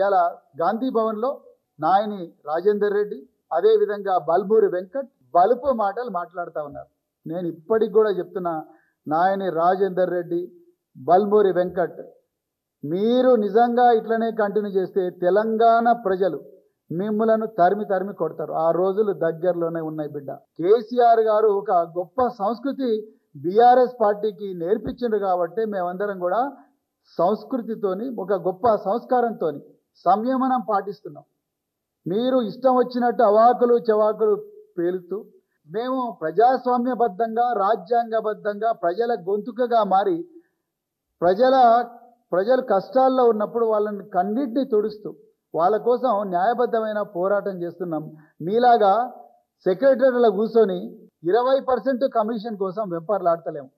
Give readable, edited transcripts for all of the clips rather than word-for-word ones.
ఇలా గాంధీ భవన్లో నాయని రాజేందర్ రెడ్డి, అదేవిధంగా బల్మూరి వెంకట్ బలుపు మాటలు మాట్లాడుతూ ఉన్నారు. నేను ఇప్పటికి కూడా చెప్తున్నా, నాయని రాజేందర్ రెడ్డి, బల్మూరి వెంకట్, మీరు నిజంగా ఇట్లనే కంటిన్యూ చేస్తే తెలంగాణ ప్రజలు మిమ్మలను తరిమి తరిమి కొడతారు. ఆ రోజులు దగ్గరలోనే ఉన్నాయి బిడ్డ. కేసీఆర్ గారు ఒక గొప్ప సంస్కృతి బీఆర్ఎస్ పార్టీకి నేర్పించిండ్రు కాబట్టి మేమందరం కూడా సంస్కృతితోని, ఒక గొప్ప సంస్కారంతోని సంయమనం పాటిస్తున్నాం. మీరు ఇష్టం వచ్చినట్టు అవాకులు చవాకులు పేలుతూ, మేము ప్రజాస్వామ్యబద్ధంగా రాజ్యాంగబద్ధంగా ప్రజల గొంతుకగా మారి ప్రజలు కష్టాల్లో ఉన్నప్పుడు వాళ్ళని కన్నిటిని తుడుస్తూ వాళ్ళ కోసం న్యాయబద్ధమైన పోరాటం చేస్తున్నాం. మీలాగా సెక్రటరీలో కూర్చొని 20% కమిషన్ కోసం వెంపర్లాడతలేము.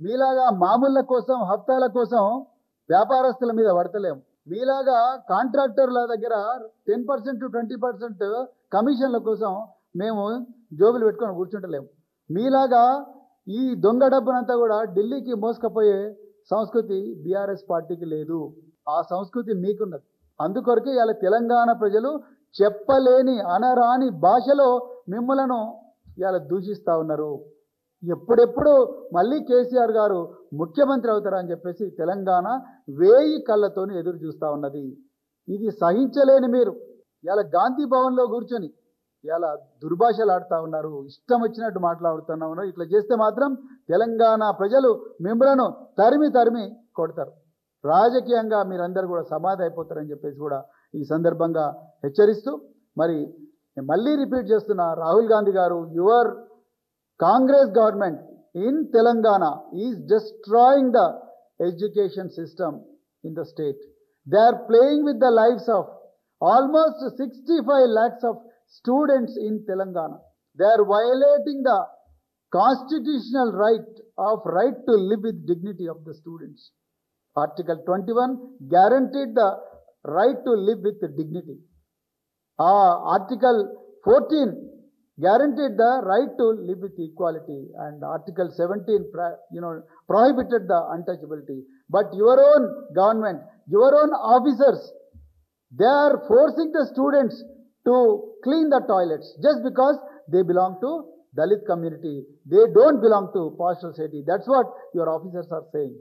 మీలాగా మామూళ్ళ కోసం, హప్తాల కోసం వ్యాపారస్తుల మీద పడతలేము. మీలాగా కాంట్రాక్టర్ల దగ్గర 10% 20% కమిషన్ల కోసం మేము జోబులు పెట్టుకొని కూర్చుంటలేము. మీలాగా ఈ దొంగ డబ్బునంతా కూడా ఢిల్లీకి మోసుకపోయే సంస్కృతి బీఆర్ఎస్ పార్టీకి లేదు. ఆ సంస్కృతి మీకున్నది. అందుకొరకే ఇలా తెలంగాణ ప్రజలు చెప్పలేని అనరాని భాషలో మిమ్మలను ఇలా దూషిస్తూ ఉన్నారు. ఎప్పుడెప్పుడు మళ్ళీ కేసీఆర్ గారు ముఖ్యమంత్రి అవుతారని చెప్పేసి తెలంగాణ 1000 కళ్ళతోని ఎదురు చూస్తూ ఉన్నది. ఇది సహించలేని మీరు ఇలా గాంధీ భవన్లో కూర్చొని ఇలా దుర్భాషలు ఆడుతూ ఉన్నారు, ఇష్టం వచ్చినట్టు మాట్లాడుతూ ఉన్నారు. ఇట్లా చేస్తే మాత్రం తెలంగాణ ప్రజలు మిమ్మలను తరిమి తరిమి కొడతారు. రాజకీయంగా మీరందరూ కూడా సమాధి అయిపోతారని చెప్పేసి కూడా ఈ సందర్భంగా హెచ్చరిస్తూ, మరి మళ్ళీ రిపీట్ చేస్తున్నా, Rahul Gandhi garu, your Congress government in Telangana is destroying the education system in the state. They are playing with the lives of almost 65 lakhs of students in Telangana. They are violating the constitutional right to live with dignity of the students. Article 21 guaranteed the right to live with dignity. Article 14 guaranteed the right to live with equality, and Article 17 prohibited the untouchability. But your own government, your own officers, they are forcing the students to clean the toilets just because they belong to Dalit community. They don't belong to posh society. That's what your officers are saying.